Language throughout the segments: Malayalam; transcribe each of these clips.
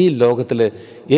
ഈ ലോകത്തിൽ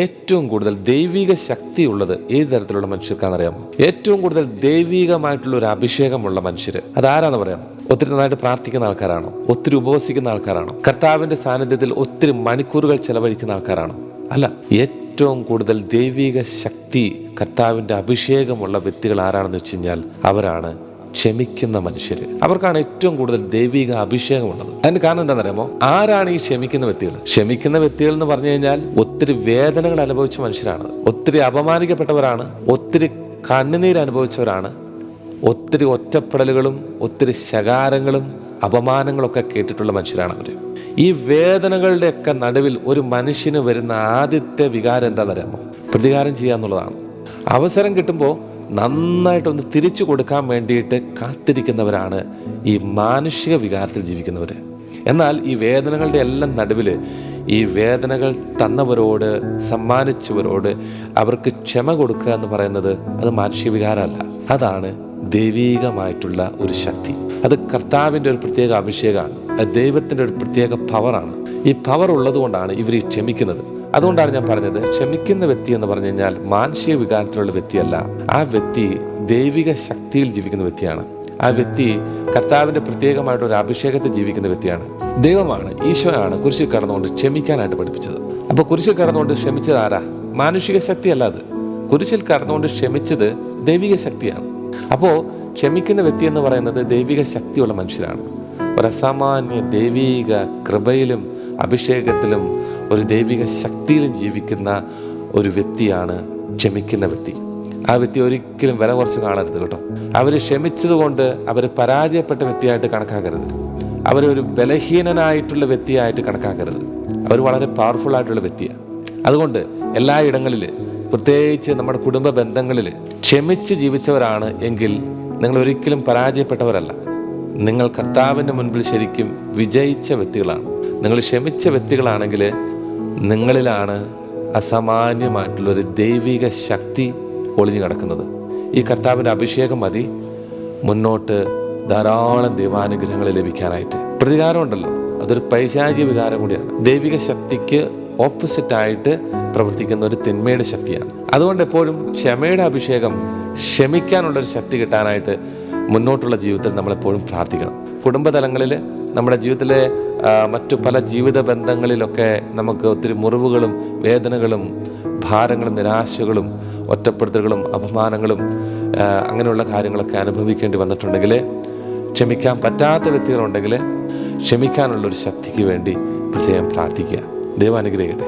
ഏറ്റവും കൂടുതൽ ദൈവിക ശക്തി ഉള്ളത് ഏത് തരത്തിലുള്ള മനുഷ്യർക്കാണെന്നറിയാമോ? ഏറ്റവും കൂടുതൽ ദൈവികമായിട്ടുള്ള ഒരു അഭിഷേകമുള്ള മനുഷ്യർ അതാരാന്ന് പറയാം? ഒത്തിരി നന്നായിട്ട് പ്രാർത്ഥിക്കുന്ന ആൾക്കാരാണോ? ഒത്തിരി ഉപവസിക്കുന്ന ആൾക്കാരാണോ? കർത്താവിന്റെ സാന്നിധ്യത്തിൽ ഒത്തിരി മണിക്കൂറുകൾ ചെലവഴിക്കുന്ന ആൾക്കാരാണോ? അല്ല. ഏറ്റവും കൂടുതൽ ദൈവിക ശക്തി, കർത്താവിന്റെ അഭിഷേകമുള്ള വ്യക്തികൾ ആരാണെന്ന് വെച്ച് കഴിഞ്ഞാൽ അവരാണ് ക്ഷമിക്കുന്ന മനുഷ്യർ. അവർക്കാണ് ഏറ്റവും കൂടുതൽ ദൈവിക അഭിഷേകമുള്ളത്. അതിന് കാരണം എന്താണെന്നറിയാമോ? ആരാണ് ഈ ക്ഷമിക്കുന്ന വ്യക്തികൾ? ക്ഷമിക്കുന്ന വ്യക്തികൾ എന്ന് പറഞ്ഞു കഴിഞ്ഞാൽ ഒത്തിരി വേദനകൾ അനുഭവിച്ച മനുഷ്യരാണ്, ഒത്തിരി അപമാനിക്കപ്പെട്ടവരാണ്, ഒത്തിരി കണ്ണുനീര് അനുഭവിച്ചവരാണ്, ഒത്തിരി ഒറ്റപ്പെടലുകളും ഒത്തിരി ശകാരങ്ങളും അപമാനങ്ങളൊക്കെ കേട്ടിട്ടുള്ള മനുഷ്യരാണ് അവർ. ഈ വേദനകളുടെയൊക്കെ നടുവിൽ ഒരു മനുഷ്യന് വരുന്ന ആദ്യത്തെ വികാരം എന്താണെന്നറിയാമോ? പ്രതികാരം ചെയ്യാന്നുള്ളതാണ്. അവസരം കിട്ടുമ്പോൾ നന്നായിട്ടൊന്ന് തിരിച്ചു കൊടുക്കാൻ വേണ്ടിയിട്ട് കാത്തിരിക്കുന്നവരാണ് ഈ മാനുഷിക വികാരത്തിൽ ജീവിക്കുന്നവർ. എന്നാൽ ഈ വേദനകളുടെ എല്ലാം നടുവിൽ ഈ വേദനകൾ തന്നവരോട്, സമ്മാനിച്ചവരോട് അവർക്ക് ക്ഷമ കൊടുക്കുക എന്ന് പറയുന്നത് അത് മാനുഷിക വികാരമല്ല, അതാണ് ദൈവീകമായിട്ടുള്ള ഒരു ശക്തി. അത് കർത്താവിൻ്റെ ഒരു പ്രത്യേക അഭിഷേകമാണ്, അത് ദൈവത്തിൻ്റെ ഒരു പ്രത്യേക പവറാണ്. ഈ പവർ ഉള്ളത് കൊണ്ടാണ് ഇവർ ഈ ക്ഷമിക്കുന്നത്. അതുകൊണ്ടാണ് ഞാൻ പറഞ്ഞത്, ക്ഷമിക്കുന്ന വ്യക്തി എന്ന് പറഞ്ഞു കഴിഞ്ഞാൽ മാനുഷിക വികാരത്തിലുള്ള വ്യക്തിയല്ല. ആ വ്യക്തി ദൈവിക ശക്തിയിൽ ജീവിക്കുന്ന വ്യക്തിയാണ്. ആ വ്യക്തി കർത്താവിൻ്റെ പ്രത്യേകമായിട്ടൊരു അഭിഷേകത്തിൽ ജീവിക്കുന്ന വ്യക്തിയാണ്. ദൈവമാണ്, ഈശോയാണ് കുരിശിൽ കടന്നുകൊണ്ട് ക്ഷമിക്കാനായിട്ട് പഠിപ്പിച്ചത്. അപ്പോൾ കുരിശിൽ കടന്നുകൊണ്ട് ക്ഷമിച്ചത് ആരാ? മാനുഷിക ശക്തിയല്ല, അത് കുരിശിൽ കടന്നുകൊണ്ട് ക്ഷമിച്ചത് ദൈവിക ശക്തിയാണ്. അപ്പോൾ ക്ഷമിക്കുന്ന വ്യക്തി എന്ന് പറയുന്നത് ദൈവിക ശക്തിയുള്ള മനുഷ്യരാണ്. ഒരു അസാമാന്യ ദൈവിക കൃപയിലും അഭിഷേകത്തിലും ഒരു ദൈവിക ശക്തിയിലും ജീവിക്കുന്ന ഒരു വ്യക്തിയാണ് ക്ഷമിക്കുന്ന വ്യക്തി. ആ വ്യക്തി ഒരിക്കലും വില കുറച്ച് കാണരുത് കേട്ടോ. അവർ ക്ഷമിച്ചതുകൊണ്ട് അവർ പരാജയപ്പെട്ട വ്യക്തിയായിട്ട് കണക്കാക്കരുത്, അവരൊരു ബലഹീനനായിട്ടുള്ള വ്യക്തിയായിട്ട് കണക്കാക്കരുത്. അവർ വളരെ പവർഫുൾ ആയിട്ടുള്ള വ്യക്തിയാണ്. അതുകൊണ്ട് എല്ലാ ഇടങ്ങളിൽ, പ്രത്യേകിച്ച് നമ്മുടെ കുടുംബ ബന്ധങ്ങളിൽ ക്ഷമിച്ച് ജീവിച്ചവരാണ് എങ്കിൽ നിങ്ങൾ ഒരിക്കലും പരാജയപ്പെട്ടവരല്ല. നിങ്ങൾ കർത്താവിൻ്റെ മുൻപിൽ ശരിക്കും വിജയിച്ച വ്യക്തികളാണ്. നിങ്ങൾ ക്ഷമിച്ച വ്യക്തികളാണെങ്കിൽ നിങ്ങളിലാണ് അസാമാന്യമായിട്ടുള്ളൊരു ദൈവിക ശക്തി ഒളിഞ്ഞു കിടക്കുന്നത്. ഈ കർത്താവിൻ്റെ അഭിഷേകം മതി മുന്നോട്ട് ധാരാളം ദൈവാനുഗ്രഹങ്ങൾ ലഭിക്കാനായിട്ട്. പ്രതികാരം ഉണ്ടല്ലോ, അതൊരു പൈശാചിക വികാരം കൂടിയാണ്. ദൈവിക ശക്തിക്ക് ഓപ്പോസിറ്റായിട്ട് പ്രവർത്തിക്കുന്ന ഒരു തിന്മയുടെ ശക്തിയാണ്. അതുകൊണ്ട് എപ്പോഴും ക്ഷമയുടെ അഭിഷേകം, ക്ഷമിക്കാനുള്ളൊരു ശക്തി കിട്ടാനായിട്ട് മുന്നോട്ടുള്ള ജീവിതത്തിൽ നമ്മളെപ്പോഴും പ്രാർത്ഥിക്കണം. കുടുംബതലങ്ങളിൽ, നമ്മുടെ ജീവിതത്തിലെ മറ്റു പല ജീവിത ബന്ധങ്ങളിലൊക്കെ നമുക്ക് ഒത്തിരി മുറിവുകളും വേദനകളും ഭാരങ്ങളും നിരാശകളും ഒറ്റപ്പെടുത്തലുകളും അപമാനങ്ങളും അങ്ങനെയുള്ള കാര്യങ്ങളൊക്കെ അനുഭവിക്കേണ്ടി വന്നിട്ടുണ്ടെങ്കിൽ, ക്ഷമിക്കാൻ പറ്റാത്ത വ്യക്തികളുണ്ടെങ്കിൽ ക്ഷമിക്കാനുള്ളൊരു ശക്തിക്ക് വേണ്ടി പ്രത്യേകം പ്രാർത്ഥിക്കുക. ദൈവം അനുഗ്രഹിക്കട്ടെ.